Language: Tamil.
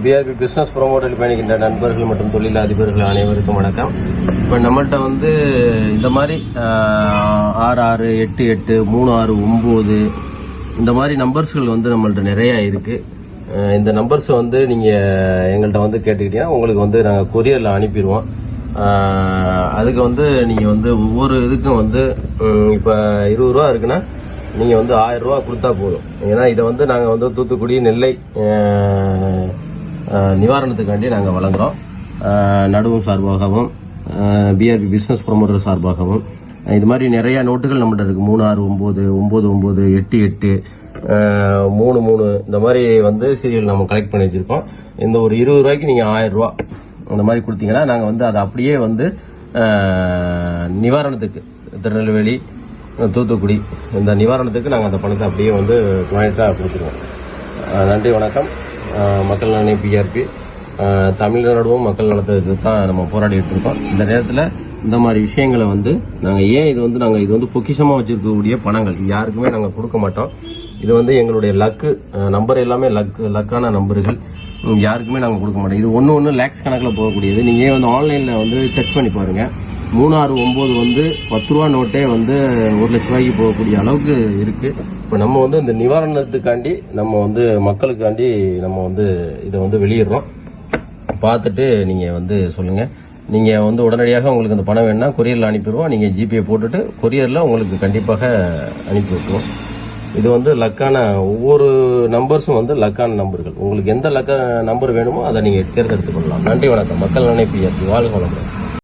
பிஆர்பி பிஸ்னஸ் ப்ரொமோட்டர் பயணிக்கின்ற நண்பர்கள் மற்றும் தொழில் அதிபர்கள் அனைவருக்கும் வணக்கம். இப்போ நம்மள்கிட்ட வந்து இந்த மாதிரி 6688 3669 இந்த மாதிரி நம்பர்ஸ்கள் வந்து நம்மள்ட்ட நிறைய இருக்கு. இந்த நம்பர்ஸ் வந்து நீங்க எங்கள்கிட்ட வந்து கேட்டுக்கிட்டீங்கன்னா உங்களுக்கு வந்து நாங்கள் கொரியரில் அனுப்பிடுவோம். அதுக்கு வந்து நீங்க வந்து ஒவ்வொரு இதுக்கும் வந்து இப்போ 20 ரூபா இருக்குன்னா நீங்க வந்து 1000 ரூபா கொடுத்தா போதும். ஏன்னா இதை வந்து நாங்கள் வந்து தூத்துக்குடி நெல்லை நிவாரணத்துக்காண்டி நாங்கள் வழங்குறோம். நடுவும் சார்பாகவும் பிஆர்பி பிஸ்னஸ் ப்ரொமோட்டர் சார்பாகவும் இது மாதிரி நிறைய நோட்டுகள் நம்மகிட்ட இருக்கு. 3699 99 88 33 இந்த மாதிரி வந்து சீரியல் நம்ம கலெக்ட் பண்ணி வச்சிருக்கோம். இந்த ஒரு 20 ரூபாய்க்கு நீங்க 1000 ரூபா அந்த மாதிரி கொடுத்தீங்கன்னா நாங்க வந்து அதை அப்படியே வந்து நிவாரணத்துக்கு திருநெல்வேலி தூத்துக்குடி இந்த நிவாரணத்துக்கு நாங்கள் அந்த பணத்தை அப்படியே வந்து ஜாயிண்டாக கொடுத்துருவோம். நன்றி, வணக்கம். மக்கள் நலனை பிஆர்பி தமிழ்நாடுவும் மக்கள் நலத்துக்கு தான் நம்ம போராடிட்டு இருக்கோம். இந்த நேரத்தில் இந்த மாதிரி விஷயங்களை வந்து நாங்கள் இது வந்து பொக்கிஷமாக வச்சிருக்கக்கூடிய பணங்கள் யாருக்குமே நாங்கள் கொடுக்க மாட்டோம். இது வந்து எங்களுடைய லக்கு நம்பர், எல்லாமே லக்கான நம்பர்கள், யாருக்குமே நாங்கள் கொடுக்க மாட்டோம். இது ஒன்று லேக்ஸ் கணக்கில் போகக்கூடியது. நீங்கள் வந்து ஆன்லைனில் வந்து செக் பண்ணி பாருங்க. 369 வந்து 10 ரூபா நோட்டே வந்து 1 லட்ச ரூபாய்க்கு போகக்கூடிய அளவுக்கு இருக்கு. இப்போ நம்ம வந்து இந்த நிவாரணத்துக்காண்டி நம்ம வந்து மக்களுக்காண்டி நம்ம வந்து இதை வந்து வெளியிடுறோம். பார்த்துட்டு நீங்கள் வந்து சொல்லுங்கள். நீங்கள் வந்து உடனடியாக உங்களுக்கு அந்த பணம் வேணும்னா கொரியரில் அனுப்பிடுவோம். நீங்கள் ஜிபே போட்டுட்டு கொரியரில் உங்களுக்கு கண்டிப்பாக அனுப்பி விட்டுருவோம். இது வந்து லக்கான ஒவ்வொரு நம்பர்ஸும் வந்து லக்கான நம்பர்கள். உங்களுக்கு எந்த லக்க நம்பர் வேணுமோ அதை நீங்கள் தேர்ந்தெடுத்துக் கொள்ளலாம். நன்றி, வணக்கம். மக்கள் நலனை பிஆர்பி. வாழ்க வளமுடன்.